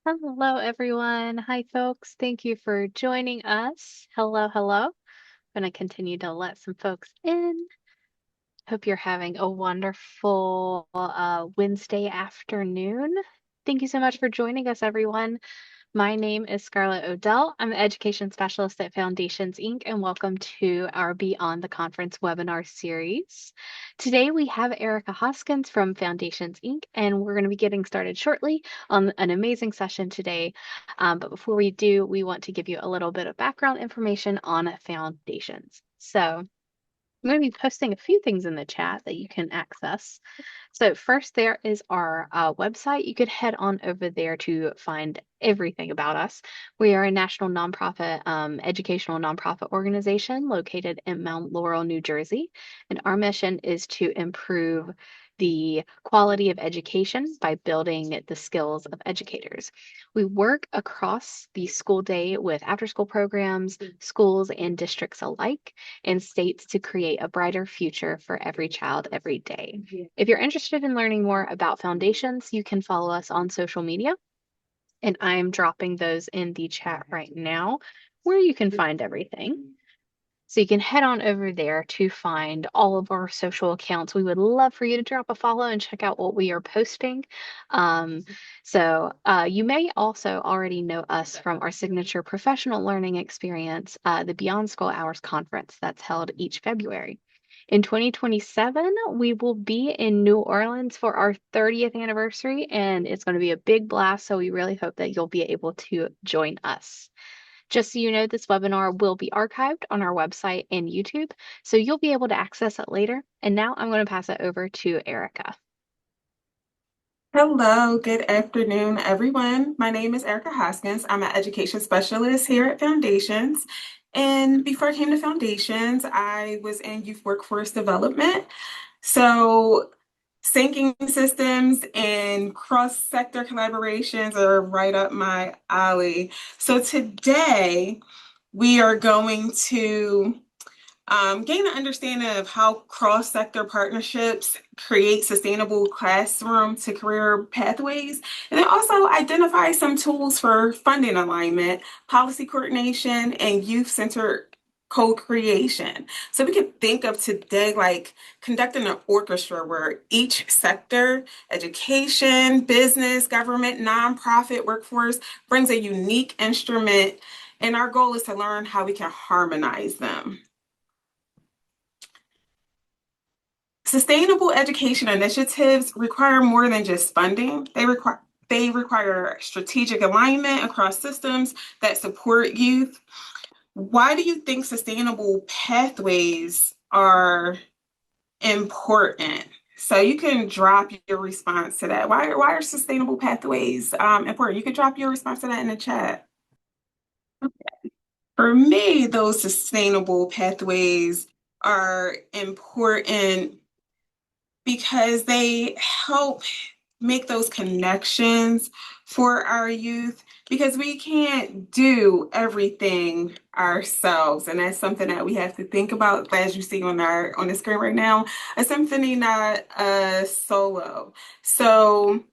Hello, everyone. Hi, folks. Thank you for joining us. Hello, hello. I'm going to continue to let some folks in. Hope you're having a wonderful Wednesday afternoon. Thank you so much for joining us, everyone. My name is Scarlett Odell. I'm the Education Specialist at Foundations Inc., and welcome to our Beyond the Conference webinar series. Today we have Erica Hoskins from Foundations Inc., and we're going to be getting started shortly on an amazing session today. But before we do, we want to give you a little bit of background information on Foundations. So I'm going to be posting a few things in the chat that you can access. So first, there is our website. You could head on over there to find everything about us. We are a national nonprofit, educational nonprofit organization located in Mount Laurel, New Jersey, and our mission is to improve the quality of education by building the skills of educators. We work across the school day with after-school programs, schools, and districts alike, and states to create a brighter future for every child every day. If you're interested in learning more about Foundations, you can follow us on social media, and I'm dropping those in the chat right now where you can find everything. So you can head on over there to find all of our social accounts. We would love for you to drop a follow and check out what we are posting. You may also already know us from our signature professional learning experience, the Beyond School Hours Conference that's held each February. In 2027, we will be in New Orleans for our 30th anniversary, and it's going to be a big blast. So we really hope that you'll be able to join us. Just so you know, this webinar will be archived on our website and YouTube, so you'll be able to access it later. And now I'm going to pass it over to Erica. Hello, good afternoon, everyone. My name is Erica Hoskins. I'm an education specialist here at Foundations. And before I came to Foundations, I was in youth workforce development. So syncing systems and cross-sector collaborations are right up my alley. So today we are going to gain an understanding of how cross-sector partnerships create sustainable classroom to career pathways, and then also identify some tools for funding alignment, policy coordination, and youth-centered co-creation. So we can think of today like conducting an orchestra where each sector, education, business, government, nonprofit, workforce, brings a unique instrument, and our goal is to learn how we can harmonize them. Sustainable education initiatives require more than just funding. They require strategic alignment across systems that support youth. Why do you think sustainable pathways are important? So you can drop your response to that. Why are sustainable pathways important? You can drop your response to that in the chat. For me, those sustainable pathways are important because they help make those connections for our youth, because we can't do everything ourselves, and that's something that we have to think about. As you see on the screen right now, a symphony, not a solo. So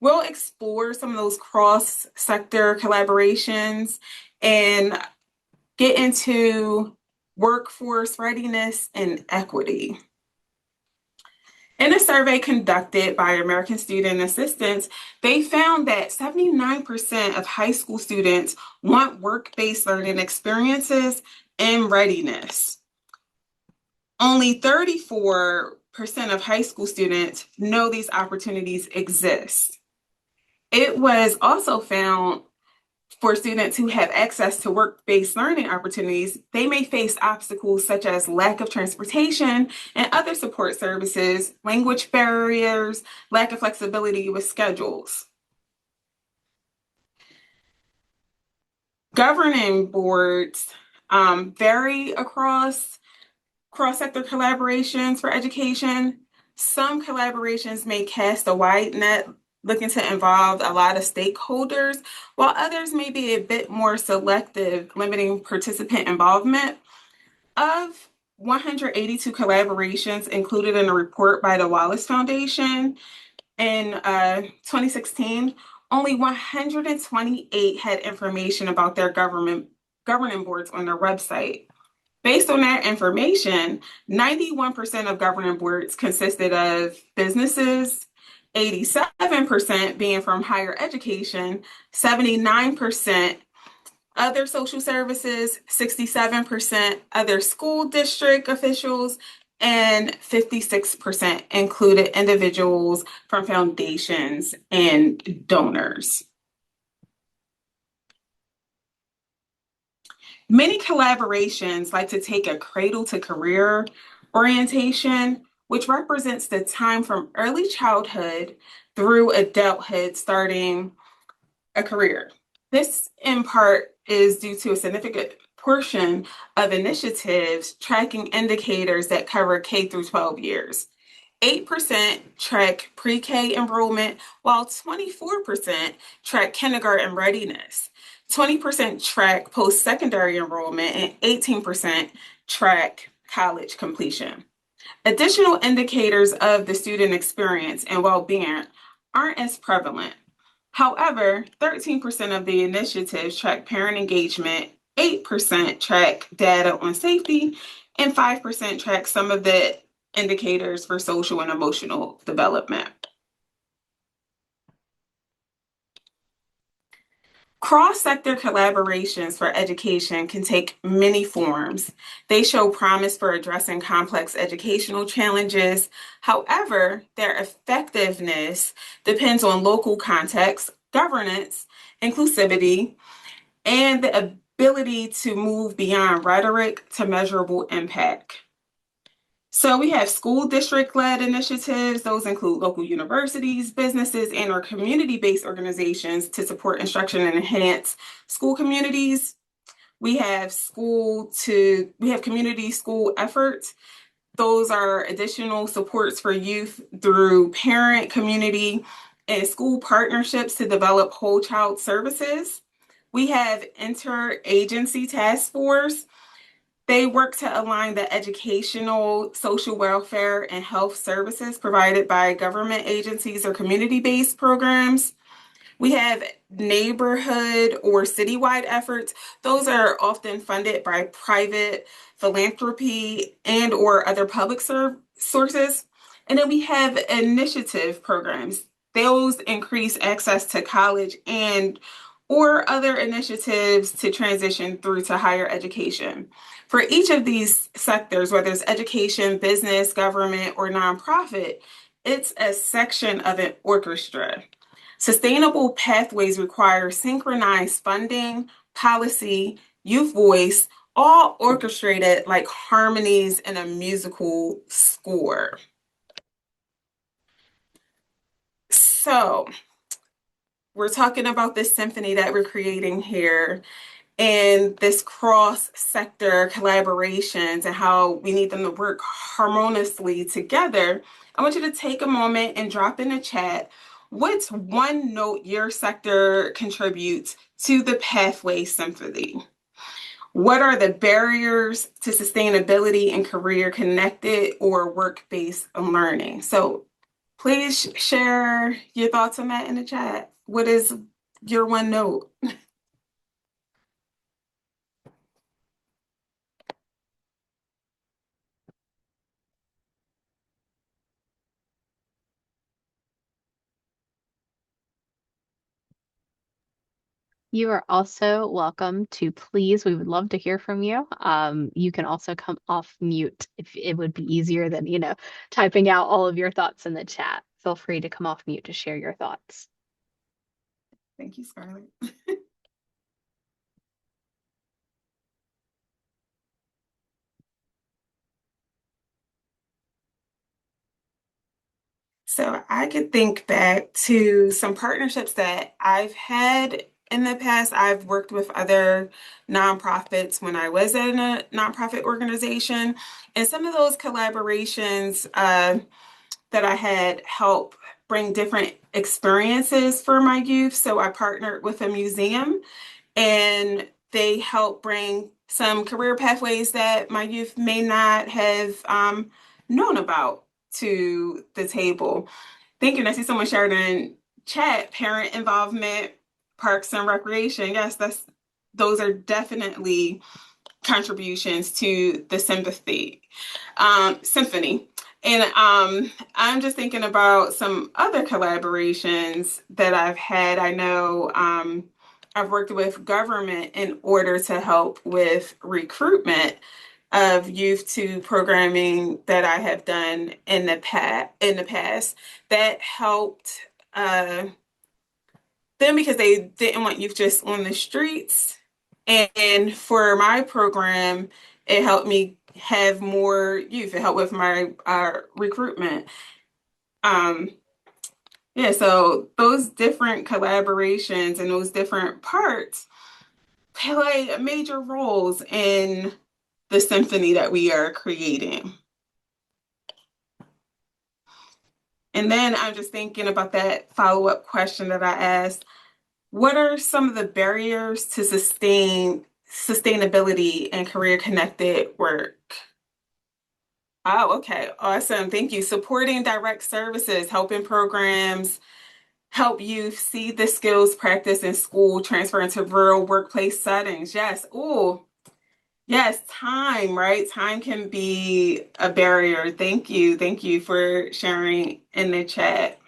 we'll explore some of those cross-sector collaborations and get into workforce readiness and equity. In a survey conducted by American Student Assistance, they found that 79% of high school students want work-based learning experiences and readiness. Only 34% of high school students know these opportunities exist. It was also found for students who have access to work-based learning opportunities, they may face obstacles such as lack of transportation and other support services, language barriers, lack of flexibility with schedules. Governing boards vary across cross-sector collaborations for education. Some collaborations may cast a wide net, looking to involve a lot of stakeholders, while others may be a bit more selective, limiting participant involvement. Of 182 collaborations included in a report by the Wallace Foundation in 2016, only 128 had information about their governing boards on their website. Based on that information, 91% of governing boards consisted of businesses, 87% being from higher education, 79% other social services, 67% other school district officials, and 56% included individuals from foundations and donors. Many collaborations like to take a cradle to career orientation, which represents the time from early childhood through adulthood, starting a career. This, in part, is due to a significant portion of initiatives tracking indicators that cover K through 12 years. 8% track pre-K enrollment, while 24% track kindergarten readiness. 20% track post-secondary enrollment, and 18% track college completion. Additional indicators of the student experience and well-being aren't as prevalent. However, 13% of the initiatives track parent engagement, 8% track data on safety, and 5% track some of the indicators for social and emotional development. Cross-sector collaborations for education can take many forms. They show promise for addressing complex educational challenges. However, their effectiveness depends on local context, governance, inclusivity, and the ability to move beyond rhetoric to measurable impact. So we have school district-led initiatives. Those include local universities, businesses, and or community-based organizations to support instruction and enhance school communities. We have community school efforts. Those are additional supports for youth through parent, community, and school partnerships to develop whole child services. We have interagency task force. They work to align the educational, social welfare, and health services provided by government agencies or community-based programs. We have neighborhood or citywide efforts. Those are often funded by private philanthropy and or other public sources. And then we have initiative programs. Those increase access to college and or other initiatives to transition through to higher education. For each of these sectors, whether it's education, business, government, or nonprofit, it's a section of an orchestra. Sustainable pathways require synchronized funding, policy, youth voice, all orchestrated like harmonies in a musical score. So, we're talking about this symphony that we're creating here and this cross-sector collaborations and how we need them to work harmoniously together. I want you to take a moment and drop in the chat what's one note your sector contributes to the Pathway Symphony. What are the barriers to sustainability and career connected or work-based learning? So please share your thoughts on that in the chat. What is your one note? You are also welcome to please, we would love to hear from you. You can also come off mute if it would be easier than, typing out all of your thoughts in the chat. Feel free to come off mute to share your thoughts. Thank you, Scarlett. So I could think back to some partnerships that I've had in the past. I've worked with other nonprofits when I was in a nonprofit organization, and some of those collaborations that I had help bring different experiences for my youth. So I partnered with a museum, and they help bring some career pathways that my youth may not have known about to the table. Thank you. And I see someone shared in chat, parent involvement, parks and recreation. Yes, those are definitely contributions to the symphony. And I'm just thinking about some other collaborations that I've had. I know I've worked with government in order to help with recruitment of youth to programming that I have done in the past that helped uh, them because they didn't want youth just on the streets. And for my program, it helped me have more youth. It helped with my recruitment. Um, yeah, so those different collaborations and those different parts play major roles in the symphony that we are creating. And then I'm just thinking about that follow-up question that I asked. What are some of the barriers to sustainability and career connected work? Oh, okay. Awesome. Thank you. Supporting direct services, helping programs help youth see the skills practice in school transfer into real workplace settings. Yes. Oh, yes. Time, right? Time can be a barrier. Thank you. Thank you for sharing in the chat.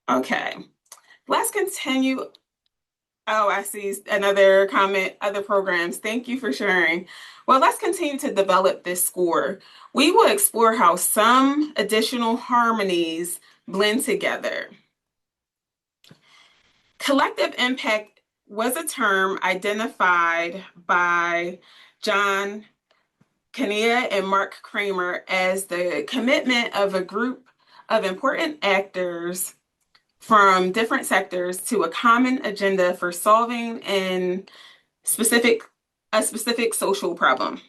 Okay. Let's continue. Oh, I see another comment, other programs. Thank you for sharing. Well, let's continue to develop this score. We will explore how some additional harmonies blend together. Collective impact was a term identified by John Kania and Mark Kramer as the commitment of a group of important actors from different sectors to a common agenda for solving specific a specific social problem.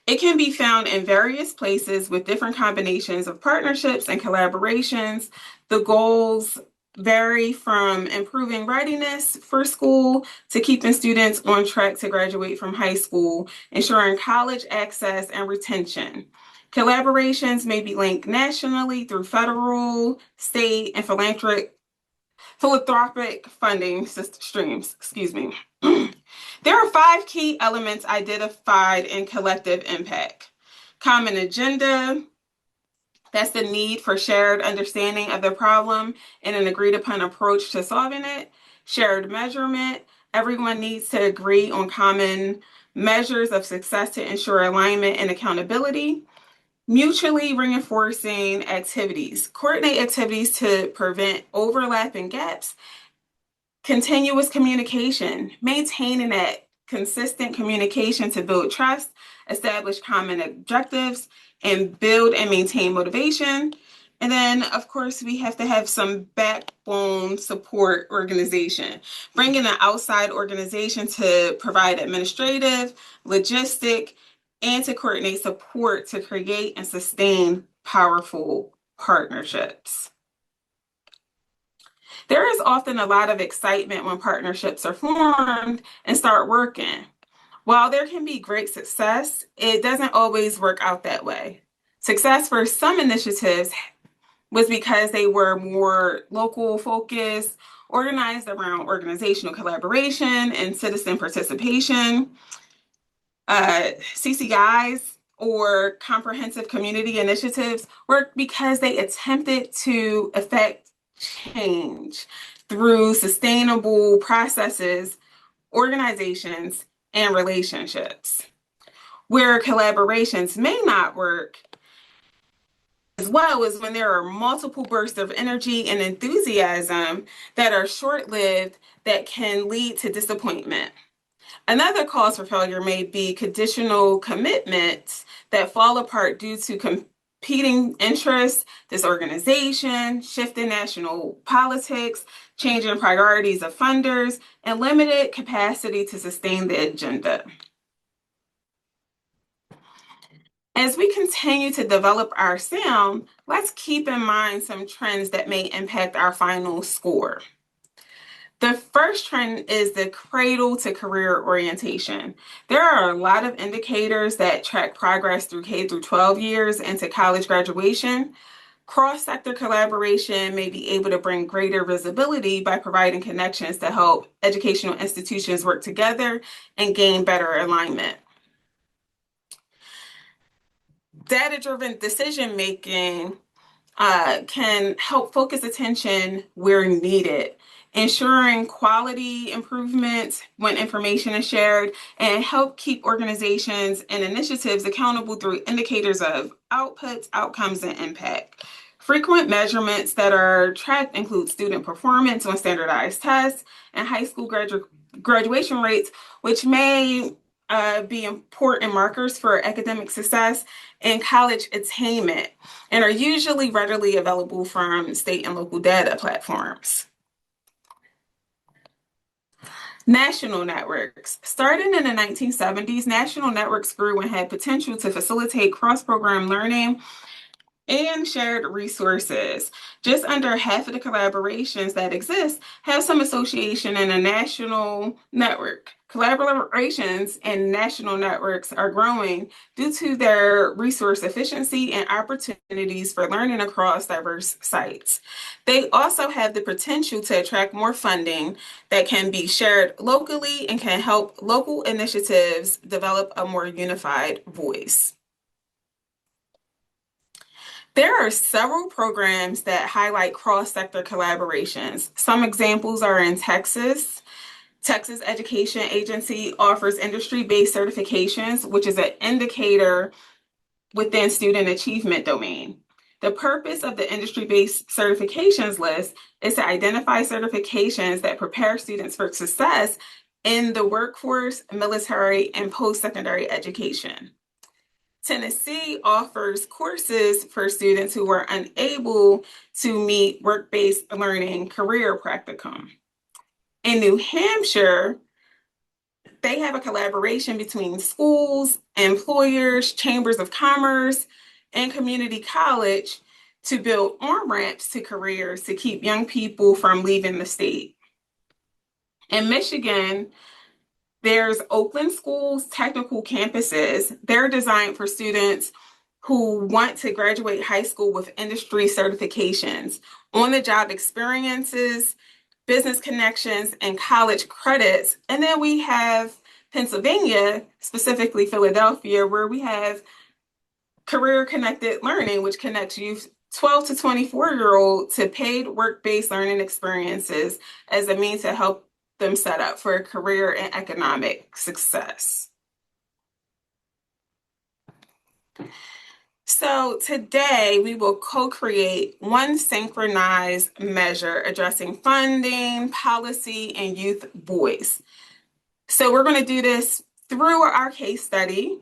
It can be found in various places with different combinations of partnerships and collaborations. The goals vary from improving readiness for school to keeping students on track to graduate from high school, ensuring college access and retention. Collaborations may be linked nationally through federal, state, and philanthropic funding streams. Excuse me. There are 5 key elements identified in collective impact. Common agenda, that's the need for shared understanding of the problem and an agreed upon approach to solving it. Shared measurement, everyone needs to agree on common measures of success to ensure alignment and accountability. Mutually reinforcing activities, coordinate activities to prevent overlap and gaps. Continuous communication, maintaining that consistent communication to build trust, establish common objectives, and build and maintain motivation. And then, of course, we have to have some backbone support organization, bringing an outside organization to provide administrative, logistic, and to coordinate support to create and sustain powerful partnerships. There is often a lot of excitement when partnerships are formed and start working. While there can be great success, it doesn't always work out that way. Success for some initiatives was because they were more local focused, organized around organizational collaboration and citizen participation. CCIs or comprehensive community initiatives work because they attempted to affect change through sustainable processes, organizations, and relationships. Where collaborations may not work as well is when there are multiple bursts of energy and enthusiasm that are short lived that can lead to disappointment. Another cause for failure may be conditional commitments that fall apart due to competing interests, disorganization, shift in national politics, changing priorities of funders, and limited capacity to sustain the agenda. As we continue to develop our sound, let's keep in mind some trends that may impact our final score. The first trend is the cradle to career orientation. There are a lot of indicators that track progress through K through 12 years into college graduation. Cross-sector collaboration may be able to bring greater visibility by providing connections to help educational institutions work together and gain better alignment. Data-driven decision making can help focus attention where needed, ensuring quality improvements when information is shared, and help keep organizations and initiatives accountable through indicators of outputs, outcomes, and impact. Frequent measurements that are tracked include student performance on standardized tests and high school graduation rates, which may be important markers for academic success and college attainment, and are usually readily available from state and local data platforms. National networks. Starting in the 1970s, national networks grew and had potential to facilitate cross-program learning and shared resources. Just under half of the collaborations that exist have some association in a national network. Collaborations and national networks are growing due to their resource efficiency and opportunities for learning across diverse sites. They also have the potential to attract more funding that can be shared locally and can help local initiatives develop a more unified voice. There are several programs that highlight cross-sector collaborations. Some examples are in Texas. Texas Education Agency offers industry-based certifications, which is an indicator within student achievement domain. The purpose of the industry-based certifications list is to identify certifications that prepare students for success in the workforce, military, and post-secondary education. Tennessee offers courses for students who are unable to meet work-based learning career practicum. In New Hampshire, they have a collaboration between schools, employers, chambers of commerce, and community college to build on-ramps to careers to keep young people from leaving the state. In Michigan, there's Oakland School's technical campuses. They're designed for students who want to graduate high school with industry certifications, on-the-job experiences, business connections, and college credits. And then we have Pennsylvania, specifically Philadelphia, where we have career-connected learning, which connects youth 12 to 24-year-old to paid work-based learning experiences as a means to help them set up for a career and economic success. So today we will co-create one synchronized measure addressing funding, policy, and youth voice. So we're going to do this through our case study.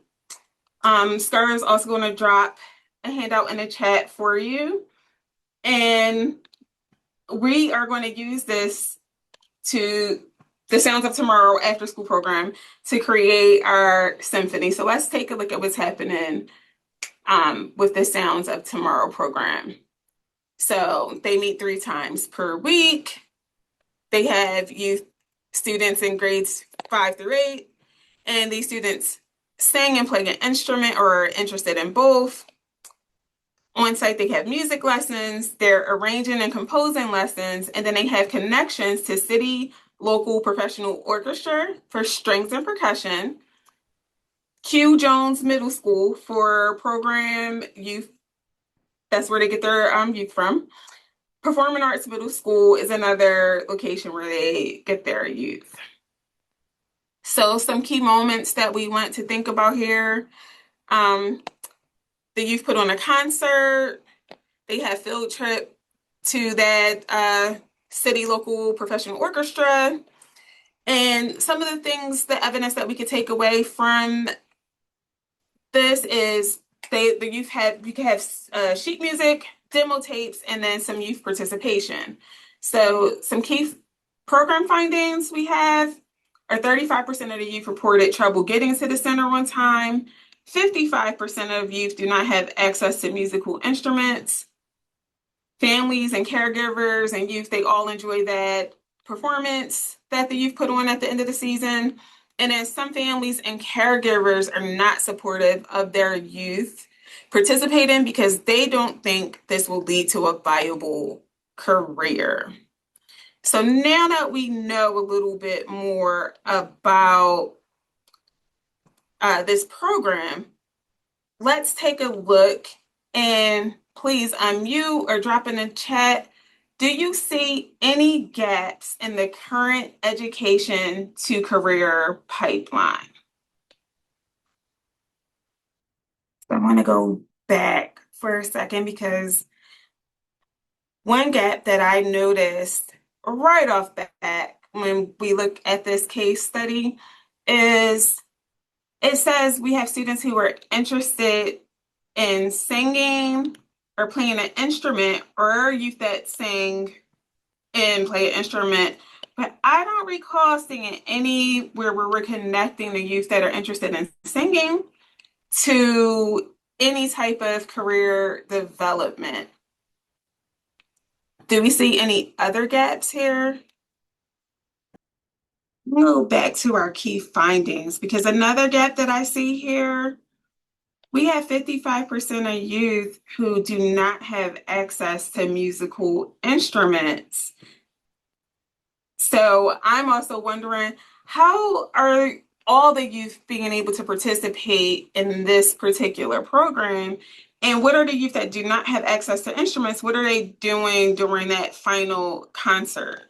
Scar is also going to drop a handout in the chat for you. And we are going to use this to the Sounds of Tomorrow after school program to create our symphony. So let's take a look at what's happening with the Sounds of Tomorrow program. So they meet 3 times per week. They have youth students in grades 5 through 8, and these students sing and play an instrument or are interested in both. On site, they have music lessons, they're arranging and composing lessons, and then they have connections to city, local professional orchestra for strings and percussion, Q Jones Middle School for program youth, that's where they get their youth from. Performing Arts Middle School is another location where they get their youth. So some key moments that we want to think about here. The youth put on a concert. They have field trip to that city local professional orchestra. And some of the things, the evidence that we could take away from this is you can have sheet music, demo tapes, and then some youth participation. So some key program findings we have are 35% of the youth reported trouble getting to the center on time. 55% of youth do not have access to musical instruments. Families and caregivers and youth, they all enjoy that performance that the youth put on at the end of the season. And then some families and caregivers are not supportive of their youth participating because they don't think this will lead to a viable career. So now that we know a little bit more about this program, let's take a look, and please unmute or drop in the chat. Do you see any gaps in the current education to career pipeline? So I want to go back for a second because one gap that I noticed right off the bat when we look at this case study is it says we have students who are interested in singing or playing an instrument, or youth that sing and play an instrument. But I don't recall seeing anywhere where we're connecting the youth that are interested in singing to any type of career development. Do we see any other gaps here? We'll go back to our key findings because another gap that I see here, we have 55% of youth who do not have access to musical instruments. So I'm also wondering, how are all the youth being able to participate in this particular program? And what are the youth that do not have access to instruments? What are they doing during that final concert?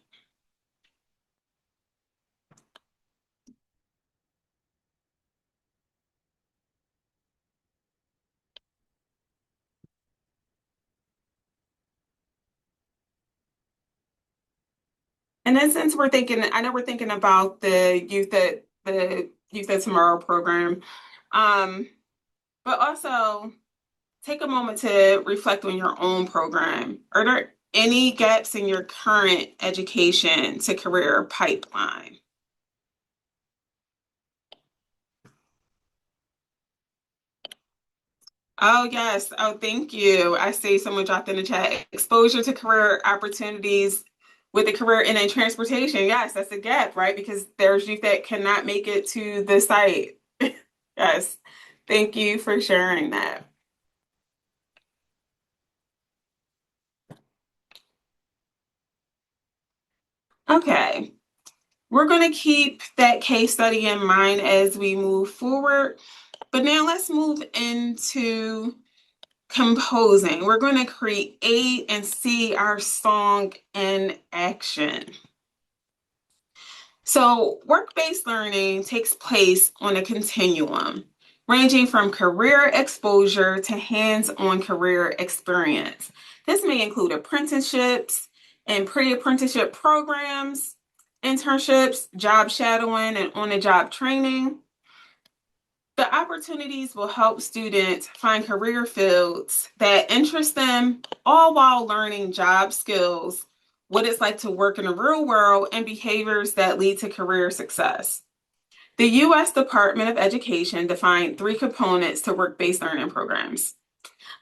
And then since we're thinking, I know we're thinking about the Youth at Tomorrow program, um, but also take a moment to reflect on your own program. Are there any gaps in your current education to career pipeline? Oh, yes. Oh, thank you. I see someone dropped in the chat. Exposure to career opportunities with a career in transportation. Yes, that's a gap, right? Because there's youth that cannot make it to the site. Yes. Thank you for sharing that. Okay. We're going to keep that case study in mind as we move forward. But now let's move into composing. We're going to create and see our song in action. So, work-based learning takes place on a continuum, ranging from career exposure to hands-on career experience. This may include apprenticeships and pre-apprenticeship programs, internships, job shadowing, and on-the-job training. The opportunities will help students find career fields that interest them, all while learning job skills, what it's like to work in the real world, and behaviors that lead to career success. The U.S. Department of Education defined three components to work-based learning programs: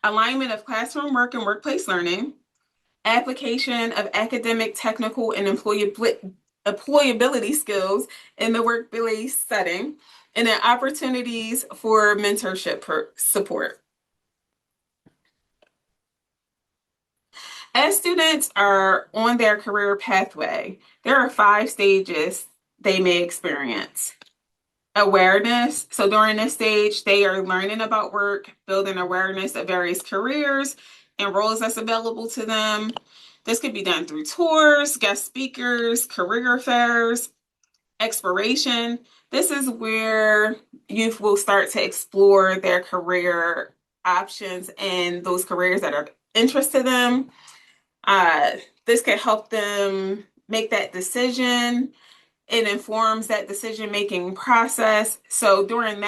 alignment of classroom work and workplace learning, application of academic, technical, and employability skills in the workplace setting, and then opportunities for mentorship support. As students are on their career pathway, there are 5 stages they may experience. Awareness. So during this stage, they are learning about work, building awareness of various careers and roles that's available to them. This could be done through tours, guest speakers, career fairs. Exploration. This is where youth will start to explore their career options and those careers that are interest to them. This can help them make that decision. It informs that decision-making process. So during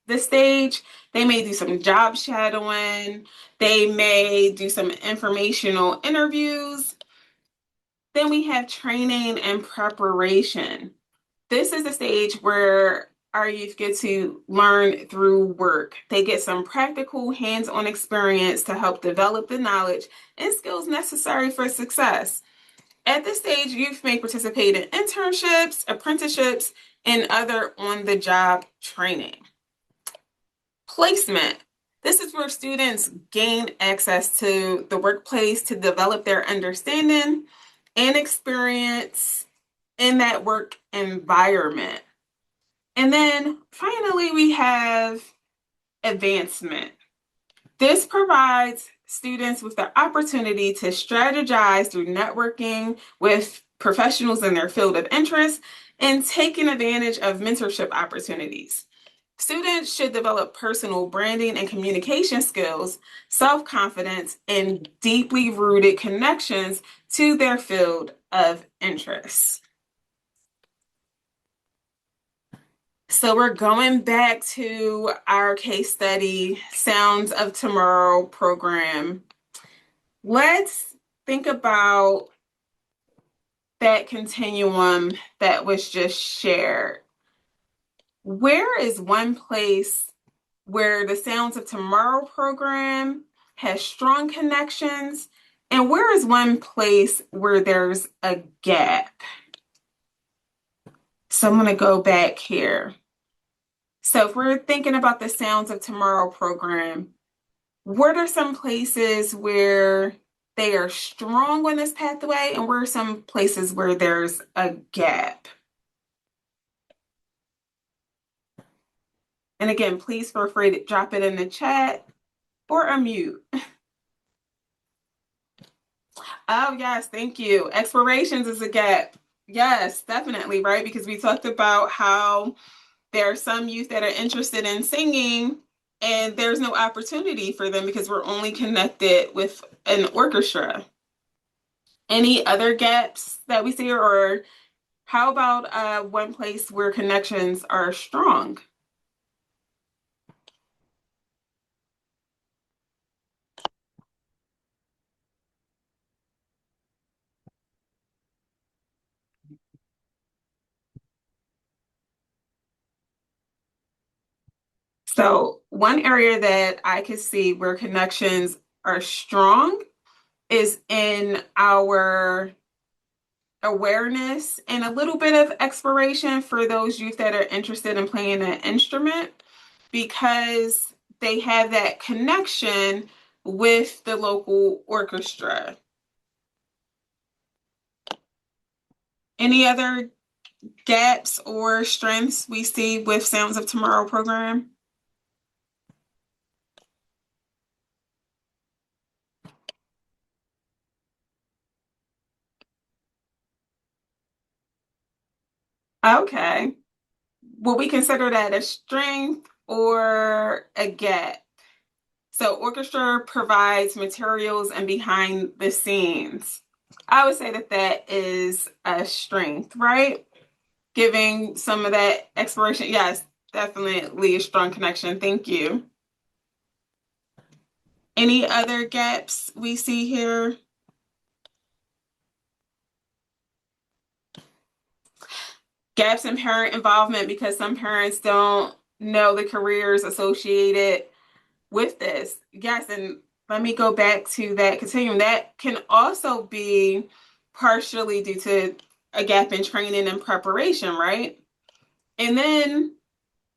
this stage, they may do some job shadowing. They may do some informational interviews. Then we have training and preparation. This is the stage where our youth get to learn through work. They get some practical hands-on experience to help develop the knowledge and skills necessary for success. At this stage, youth may participate in internships, apprenticeships, and other on-the-job training. Placement. This is where students gain access to the workplace to develop their understanding and experience in that work environment. And then finally, we have advancement. This provides students with the opportunity to strategize through networking with professionals in their field of interest and taking advantage of mentorship opportunities. Students should develop personal branding and communication skills, self-confidence, and deeply rooted connections to their field of interest. So we're going back to our case study, Sounds of Tomorrow program. Let's think about that continuum that was just shared. Where is one place where the Sounds of Tomorrow program has strong connections, and where is one place where there's a gap? So I'm going to go back here. So if we're thinking about the Sounds of Tomorrow program, what are some places where they are strong on this pathway, and where are some places where there's a gap? And again, please feel free to drop it in the chat or unmute. Oh, yes, thank you. Explorations is a gap. Yes, definitely, right? Because we talked about how there are some youth that are interested in singing and there's no opportunity for them because we're only connected with an orchestra. Any other gaps that we see, or how about one place where connections are strong? So one area that I could see where connections are strong is in our awareness and a little bit of exploration for those youth that are interested in playing an instrument, because they have that connection with the local orchestra. Any other gaps or strengths we see with Sounds of Tomorrow program? Okay. Will we consider that a strength or a gap? So orchestra provides materials and behind the scenes. I would say that that is a strength, right? Giving some of that exploration. Yes, definitely a strong connection. Thank you. Any other gaps we see here? Gaps in parent involvement, because some parents don't know the careers associated with this. Yes, and let me go back to that continuum. That can also be partially due to a gap in training and preparation, right? And then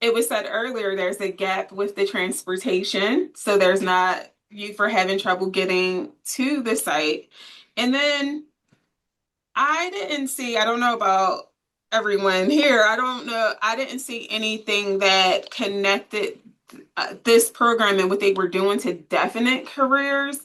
it was said earlier, there's a gap with the transportation. So there's not, youth are having trouble getting to the site. And then I didn't see, I don't know about everyone here, I don't know, I didn't see anything that connected this program and what they were doing to definite careers,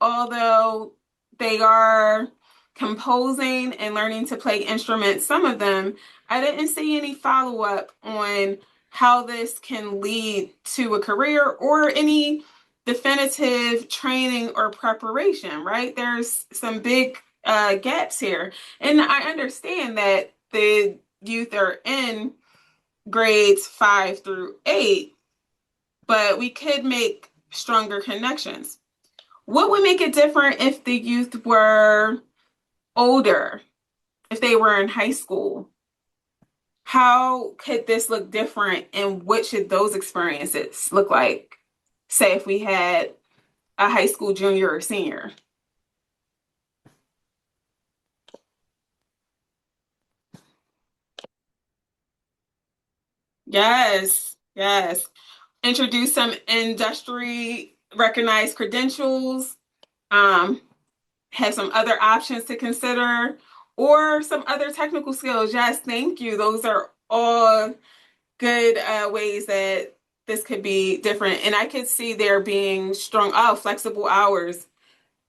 although they are composing and learning to play instruments, some of them. I didn't see any follow-up on how this can lead to a career or any definitive training or preparation, right? There's some big gaps here. And I understand that the youth are in grades 5 through 8, but we could make stronger connections. What would make it different if the youth were older, if they were in high school? How could this look different, and what should those experiences look like? Say if we had a high school junior or senior. Yes, yes. Introduce some industry recognized credentials, um, have some other options to consider, or some other technical skills. Yes, thank you. Those are all good ways that this could be different. And I could see there being strong, oh, flexible hours.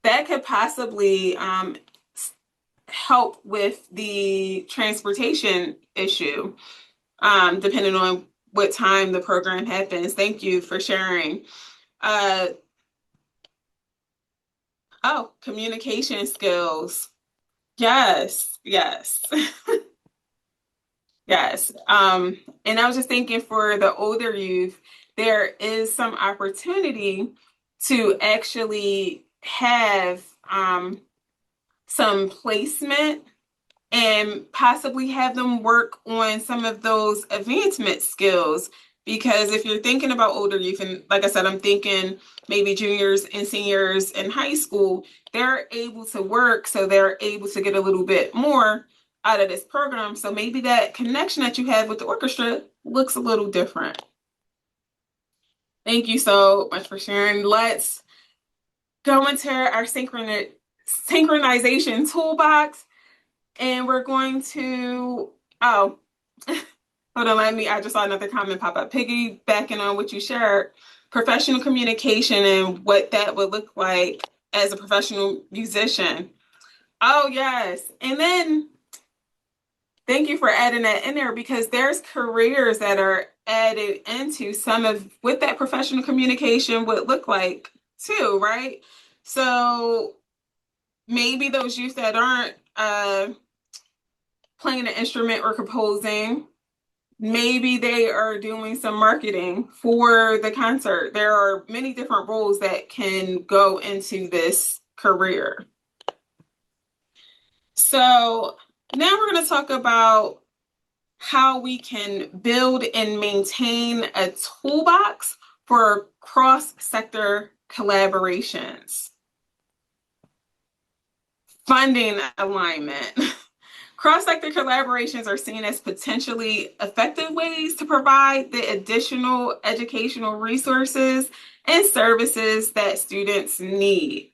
That could possibly help with the transportation issue, depending on what time the program happens. Thank you for sharing. Uh, oh, communication skills. Yes, yes, yes. And I was just thinking for the older youth, there is some opportunity to actually have some placement and possibly have them work on some of those advancement skills. Because if you're thinking about older youth, and like I said, I'm thinking maybe juniors and seniors in high school, they're able to work, so they're able to get a little bit more out of this program. So maybe that connection that you have with the orchestra looks a little different. Thank you so much for sharing. Let's go into our synchronization toolbox. And we're going to, oh, hold on, I just saw another comment pop up. Piggybacking on what you shared, professional communication and what that would look like as a professional musician. Oh, yes. And then thank you for adding that in there because there's careers that are added into some of what that professional communication would look like too, right? So maybe those youth that aren't playing an instrument or composing. Maybe they are doing some marketing for the concert. There are many different roles that can go into this career. So now we're going to talk about how we can build and maintain a toolbox for cross-sector collaborations. Funding alignment. Cross-sector collaborations are seen as potentially effective ways to provide the additional educational resources and services that students need.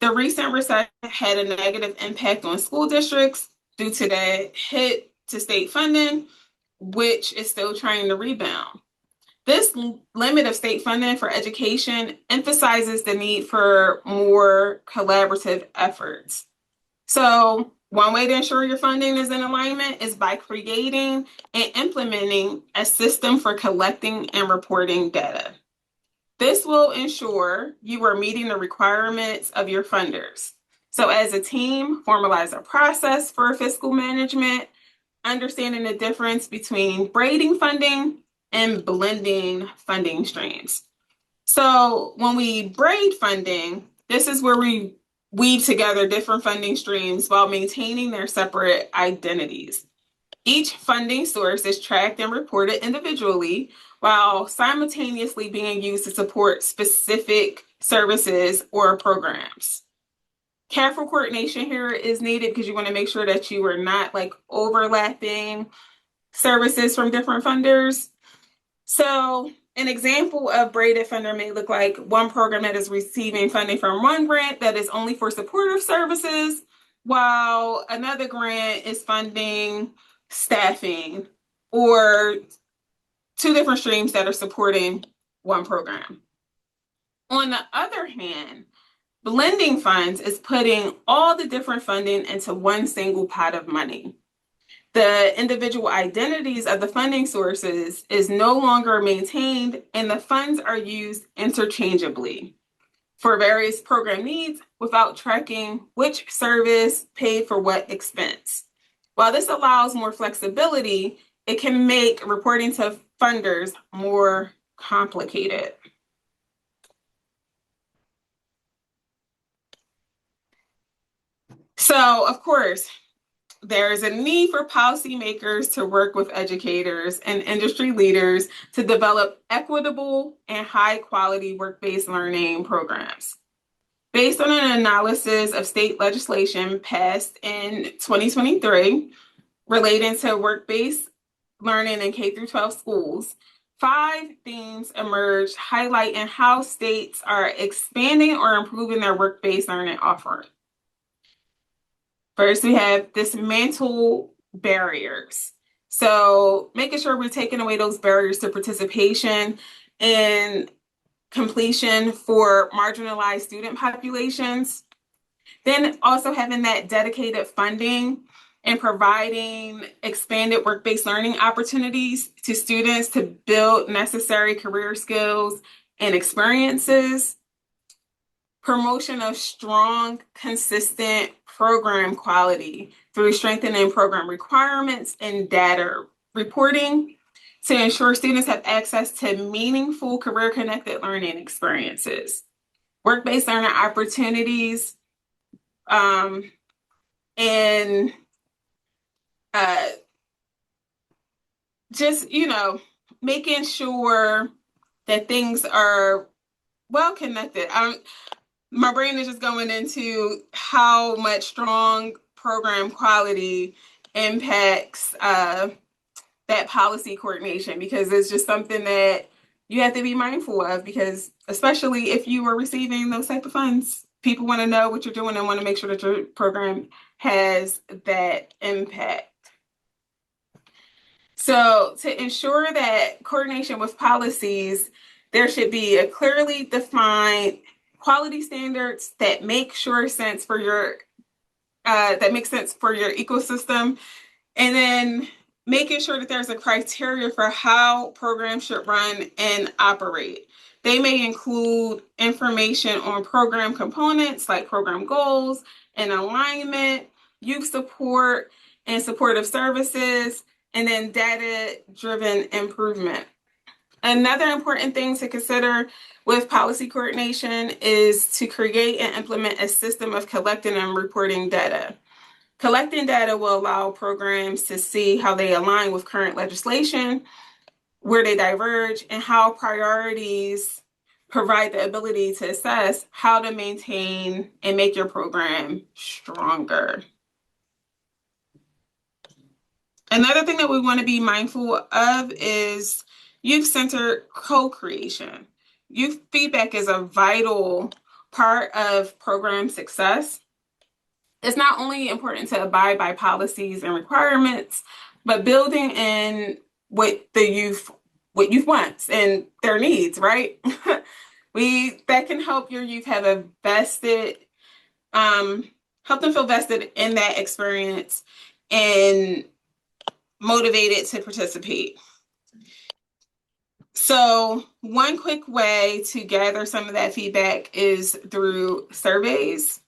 The recent recession had a negative impact on school districts due to the hit to state funding, which is still trying to rebound. This limit of state funding for education emphasizes the need for more collaborative efforts. So one way to ensure your funding is in alignment is by creating and implementing a system for collecting and reporting data. This will ensure you are meeting the requirements of your funders. So as a team, formalize a process for fiscal management, understanding the difference between braiding funding and blending funding streams. So when we braid funding, this is where we weave together different funding streams while maintaining their separate identities. Each funding source is tracked and reported individually while simultaneously being used to support specific services or programs. Careful coordination here is needed because you want to make sure that you are not like overlapping services from different funders. So an example of braided funder may look like one program that is receiving funding from one grant that is only for supportive services, while another grant is funding staffing, or two different streams that are supporting one program. On the other hand, blending funds is putting all the different funding into one single pot of money. The individual identities of the funding sources is no longer maintained, and the funds are used interchangeably for various program needs without tracking which service paid for what expense. While this allows more flexibility, it can make reporting to funders more complicated. So, of course, there is a need for policymakers to work with educators and industry leaders to develop equitable and high quality work-based learning programs. Based on an analysis of state legislation passed in 2023 relating to work-based learning in K through 12 schools. Five themes emerged highlighting how states are expanding or improving their work-based learning offering. First, we have dismantle barriers. So making sure we're taking away those barriers to participation and completion for marginalized student populations. Then also having that dedicated funding and providing expanded work-based learning opportunities to students to build necessary career skills and experiences. Promotion of strong, consistent program quality through strengthening program requirements and data reporting to ensure students have access to meaningful career-connected learning experiences. Work-based learning opportunities, and uh, just, making sure that things are well connected. My brain is just going into how much strong program quality impacts that policy coordination, because it's just something that you have to be mindful of, because especially if you are receiving those type of funds, people want to know what you're doing and want to make sure that your program has that impact. So to ensure that coordination with policies, there should be a clearly defined quality standards that make sense for your ecosystem, and then making sure that there's a criteria for how programs should run and operate. They may include information on program components like program goals and alignment, youth support and supportive services, and then data-driven improvement. Another important thing to consider with policy coordination is to create and implement a system of collecting and reporting data. Collecting data will allow programs to see how they align with current legislation, where they diverge, and how priorities provide the ability to assess how to maintain and make your program stronger. Another thing that we want to be mindful of is youth-centered co-creation. Youth feedback is a vital part of program success. It's not only important to abide by policies and requirements, but building in what youth wants and their needs, right? That can help your youth have a vested, help them feel vested in that experience and motivated to participate. So one quick way to gather some of that feedback is through surveys.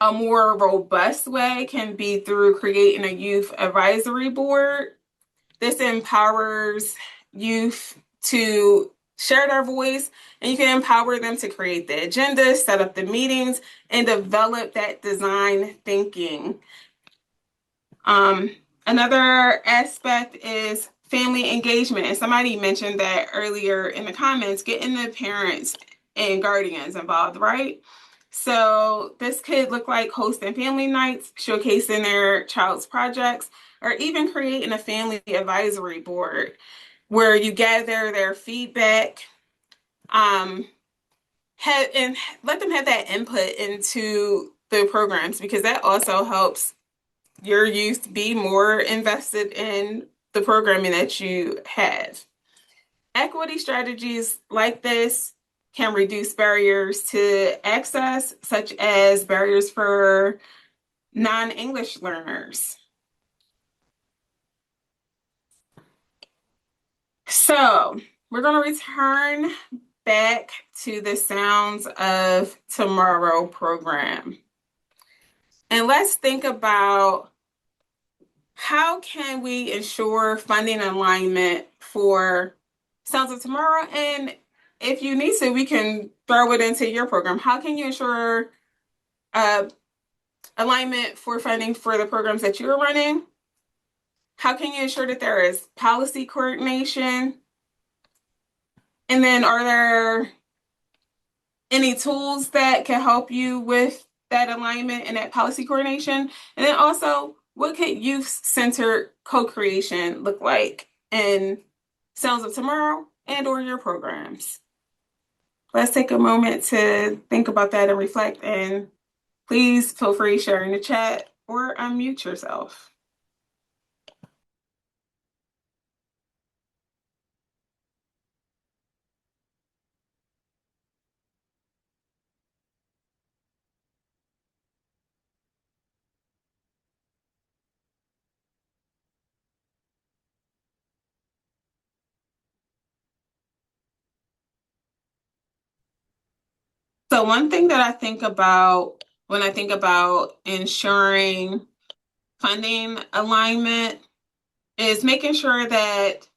A more robust way can be through creating a youth advisory board. This empowers youth to share their voice, and you can empower them to create the agenda, set up the meetings, and develop that design thinking. Another aspect is family engagement. And somebody mentioned that earlier in the comments, getting the parents and guardians involved, right? So this could look like hosting family nights, showcasing their child's projects, or even creating a family advisory board where you gather their feedback, and let them have that input into the programs, because that also helps your youth be more invested in the programming that you have. Equity strategies like this can reduce barriers to access, such as barriers for non-English learners. So we're going to return back to the Sounds of Tomorrow program. And let's think about, how can we ensure funding alignment for Sounds of Tomorrow? And if you need to, we can throw it into your program. How can you ensure alignment for funding for the programs that you're running? How can you ensure that there is policy coordination? And then are there any tools that can help you with that alignment and that policy coordination? And then also, what could youth-centered co-creation look like in Sounds of Tomorrow and or your programs? Let's take a moment to think about that and reflect, and please feel free to share in the chat or unmute yourself. So one thing that I think about when I think about ensuring funding alignment is making sure that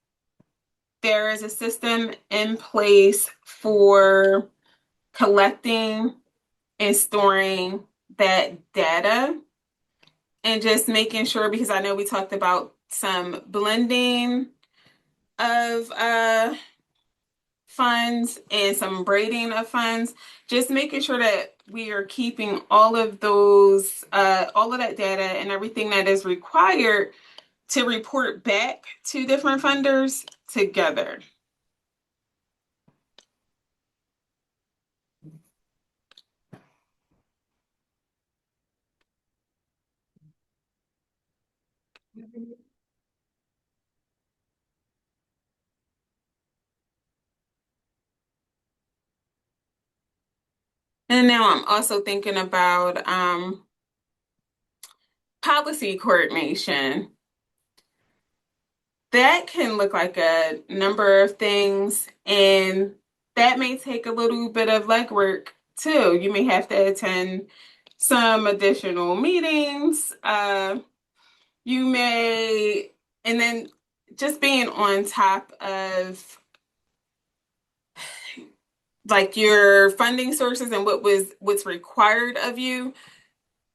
there is a system in place for collecting and storing that data, and just making sure, because I know we talked about some blending of funds and some braiding of funds, just making sure that we are keeping all of those, all of that data and everything that is required to report back to different funders together. And now I'm also thinking about policy coordination. That can look like a number of things, and that may take a little bit of legwork too. You may have to attend some additional meetings. You may, and then just being on top of like your funding sources and what's required of you.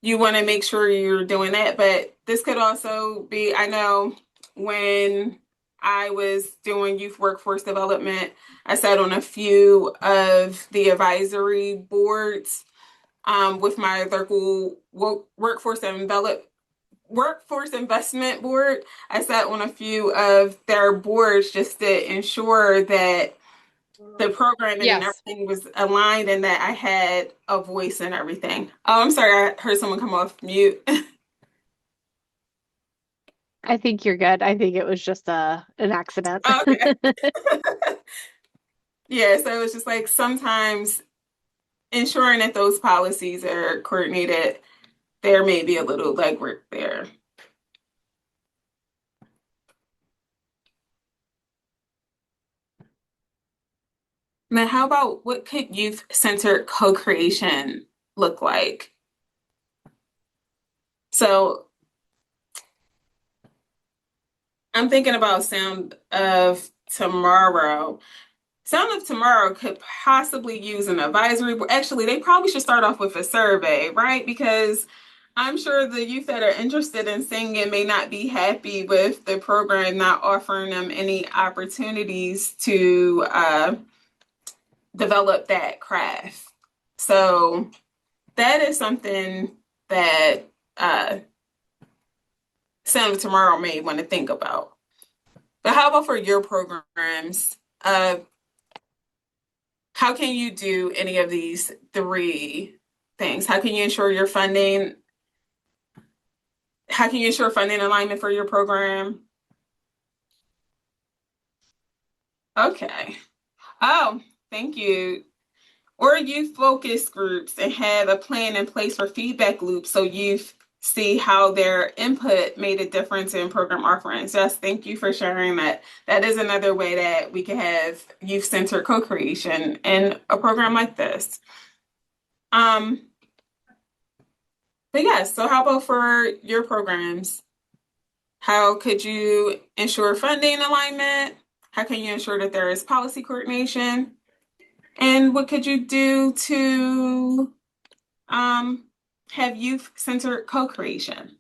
You want to make sure you're doing that. But this could also be, I know when I was doing youth workforce development, I sat on a few of the advisory boards with my local workforce investment board. I sat on a few of their boards just to ensure that the programming and Yes, everything was aligned and that I had a voice and everything. Oh, I'm sorry, I heard someone come off mute. I think you're good. I think it was just an accident. Okay. Yeah, so it's just like sometimes ensuring that those policies are coordinated, there may be a little legwork there. Now, how about what could youth-centered co-creation look like? So I'm thinking about Sound of Tomorrow. Sound of Tomorrow could possibly use an advisory board. Actually, they probably should start off with a survey, right? Because I'm sure the youth that are interested in singing may not be happy with the program not offering them any opportunities to develop that craft. So that is something that uh, Sound of Tomorrow may want to think about. But how about for your programs? How can you do any of these three things? How can you ensure your funding? How can you ensure funding alignment for your program? Okay. Oh, thank you. Or youth focus groups and have a plan in place for feedback loops so youth see how their input made a difference in program offerings. Yes, thank you for sharing that. That is another way that we can have youth-centered co-creation in a program like this. Um, but yes, so how about for your programs? How could you ensure funding alignment? How can you ensure that there is policy coordination? And what could you do to have youth-centered co-creation?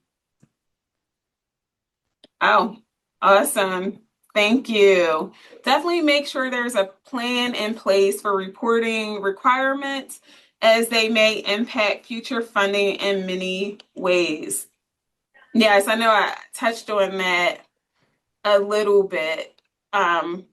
Oh, awesome. Thank you. Definitely make sure there's a plan in place for reporting requirements as they may impact future funding in many ways. Yes, I know I touched on that a little bit. Um,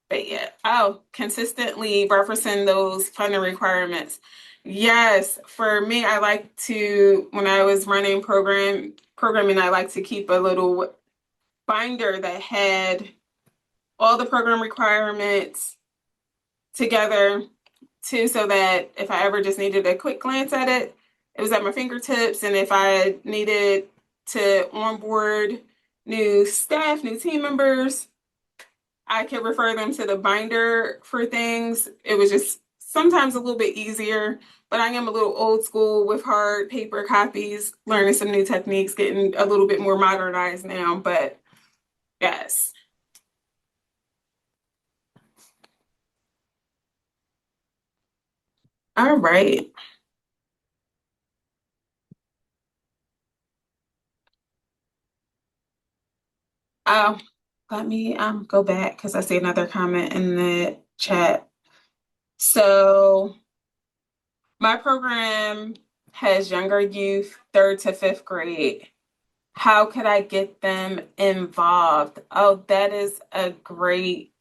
but yeah, oh, consistently referencing those funding requirements. Yes, for me, I like to, when I was running programming, I like to keep a little binder that had all the program requirements together too, so that if I ever just needed a quick glance at it, it was at my fingertips. And if I needed to onboard new staff, new team members, I could refer them to the binder for things. It was just sometimes a little bit easier, but I am a little old school with hard paper copies, learning some new techniques, getting a little bit more modernized now. But yes. All right. Um, Let me go back because I see another comment in the chat. So my program has younger youth, third to fifth grade. How could I get them involved? Oh, that is a great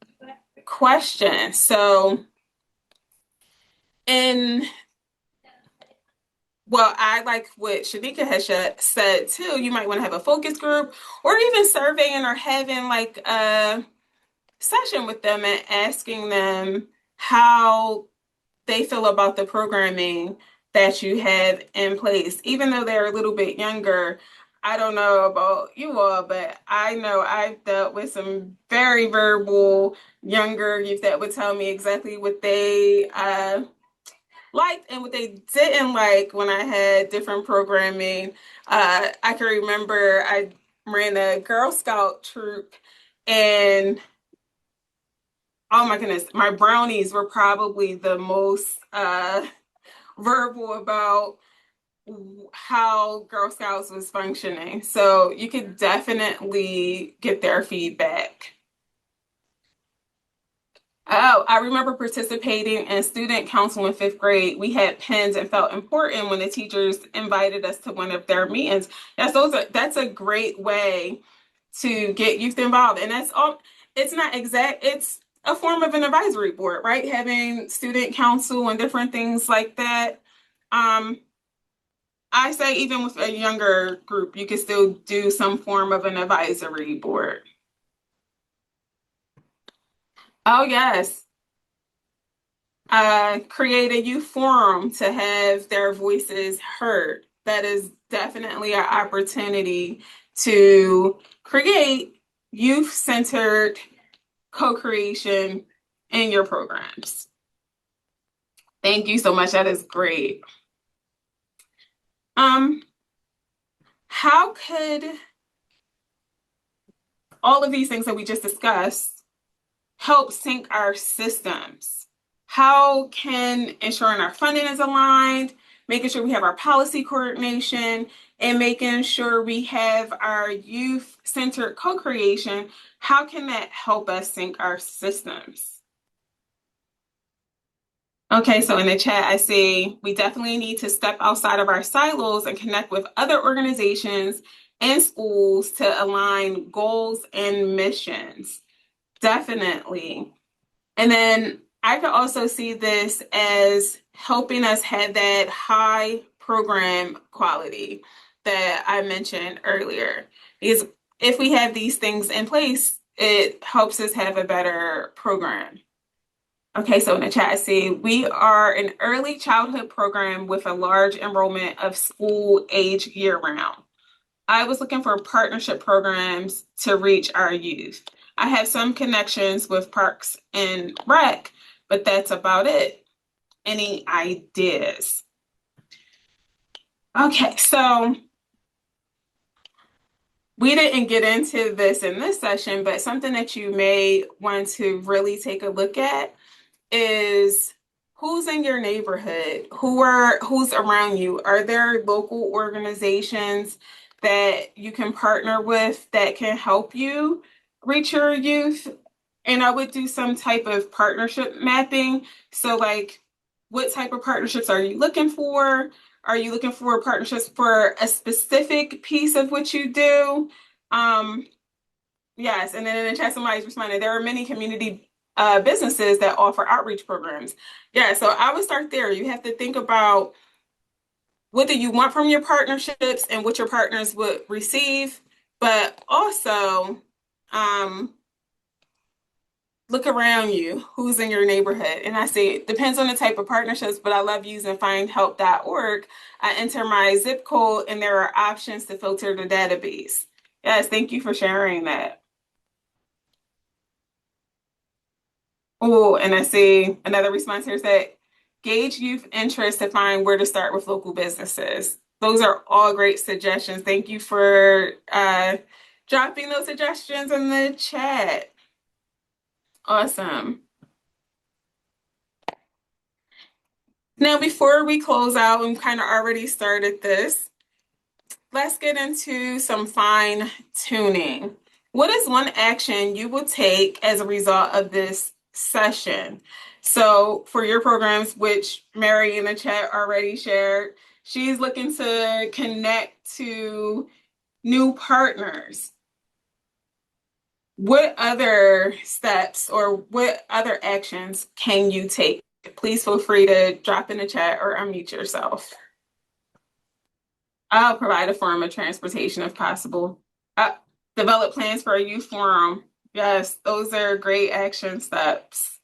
question. So in well, I like what Shanika has said too. You might want to have a focus group or even surveying or having like a session with them and asking them how they feel about the programming that you have in place. Even though they're a little bit younger, I don't know about you all, but I know I've dealt with some very verbal younger youth that would tell me exactly what they liked and what they didn't like when I had different programming. I can remember I ran a Girl Scout troop, and oh my goodness, my brownies were probably the most verbal about how Girl Scouts was functioning. So you could definitely get their feedback. Oh, I remember participating in student council in fifth grade. We had pins and felt important when the teachers invited us to one of their meetings. That's a great way to get youth involved. And that's all, it's not exact, it's a form of an advisory board, right? Having student council and different things like that. Um, I say even with a younger group, you can still do some form of an advisory board. Oh, yes. Create a youth forum to have their voices heard. That is definitely an opportunity to create youth-centered co-creation in your programs. Thank you so much. That is great. Um, how could all of these things that we just discussed help sync our systems? How can ensuring our funding is aligned, making sure we have our policy coordination, and making sure we have our youth-centered co-creation, how can that help us sync our systems? Okay, so in the chat, I see we definitely need to step outside of our silos and connect with other organizations and schools to align goals and missions. Definitely. And then I could also see this as helping us have that high program quality that I mentioned earlier. Because if we have these things in place, it helps us have a better program. Okay, so in the chat, I see we are an early childhood program with a large enrollment of school age year round. I was looking for partnership programs to reach our youth. I have some connections with Parks and Rec, but that's about it. Any ideas? Okay, so we didn't get into this in this session, but something that you may want to really take a look at is who's in your neighborhood, who's around you. Are there local organizations that you can partner with that can help you reach your youth? And I would do some type of partnership mapping. So like What type of partnerships are you looking for? Are you looking for partnerships for a specific piece of what you do? Um, yes, and then in the chat, somebody's responding. There are many community businesses that offer outreach programs. Yeah, so I would start there. You have to think about what do you want from your partnerships and what your partners would receive, but also um, look around you, who's in your neighborhood. And I say it depends on the type of partnerships, but I love using findhelp.org. I enter my zip code and there are options to filter the database. Yes, thank you for sharing that. Oh, and I see another response here said, gauge youth interest to find where to start with local businesses. Those are all great suggestions. Thank you for dropping those suggestions in the chat. Awesome. Now, before we close out, we've kind of already started this. Let's get into some fine tuning. What is one action you will take as a result of this session? So, for your programs, which Mary in the chat already shared, she's looking to connect to new partners. What other steps or what other actions can you take? Please feel free to drop in the chat or unmute yourself. I'll provide a form of transportation if possible. Uh, develop plans for a youth forum. Yes, those are great action steps.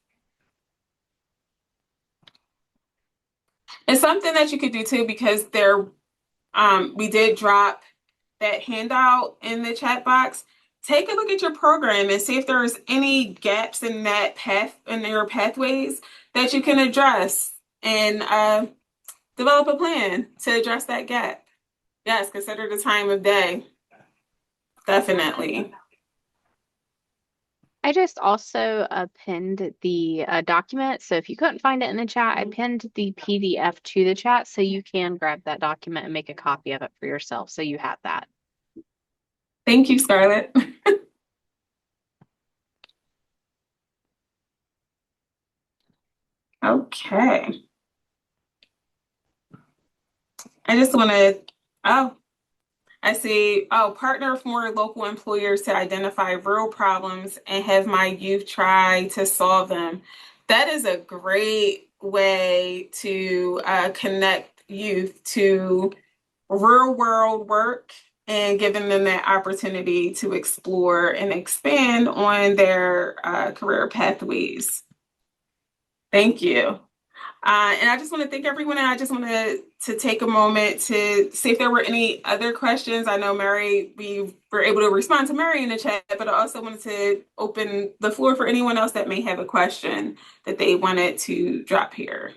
It's something that you could do too because we did drop that handout in the chat box. Take a look at your program and see if there's any gaps in that path in your pathways that you can address and develop a plan to address that gap. Yes, consider the time of day. Definitely. I just also pinned the document. So if you couldn't find it in the chat, I pinned the PDF to the chat so you can grab that document and make a copy of it for yourself. So you have that. Thank you, Scarlett. Okay. I just want to, oh, I see, oh, partner with more local employers to identify real problems and have my youth try to solve them. That is a great way to connect youth to real world work and giving them that opportunity to explore and expand on their career pathways. Thank you. And I just want to thank everyone, and I just want to take a moment to see if there were any other questions. I know Mary, we were able to respond to Mary in the chat, but I also wanted to open the floor for anyone else that may have a question that they wanted to drop here.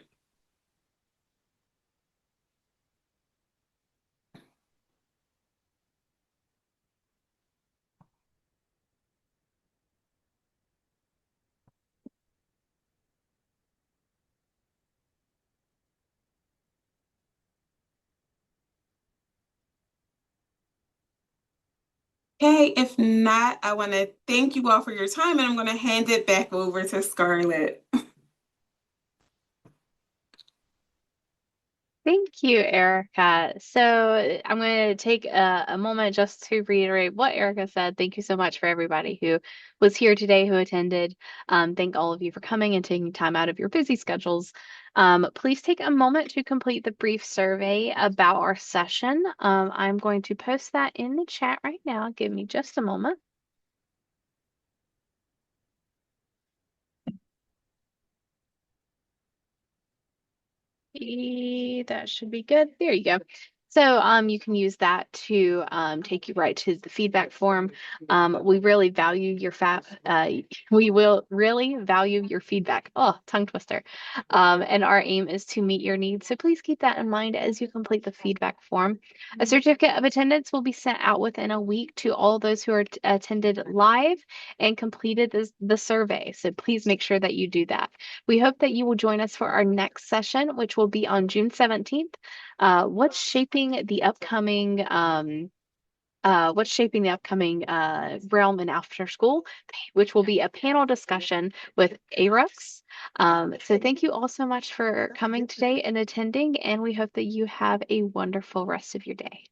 Okay, if not, I want to thank you all for your time, and I'm going to hand it back over to Scarlett. Thank you, Erica. So I'm going to take a moment just to reiterate what Erica said. Thank you so much for everybody who was here today, who attended. Thank all of you for coming and taking time out of your busy schedules. Please take a moment to complete the brief survey about our session. I'm going to post that in the chat right now. Give me just a moment. That should be good. There you go. So you can use that to take you right to the feedback form. We really value your we will really value your feedback. Oh, tongue twister. And our aim is to meet your needs. So please keep that in mind as you complete the feedback form. A certificate of attendance will be sent out within a week to all those who are attended live and completed the survey. So please make sure that you do that. We hope that you will join us for our next session, which will be on June 17th. What's shaping the upcoming what's shaping the upcoming realm in after school, which will be a panel discussion with ARUX. So thank you all so much for coming today and attending, and we hope that you have a wonderful rest of your day.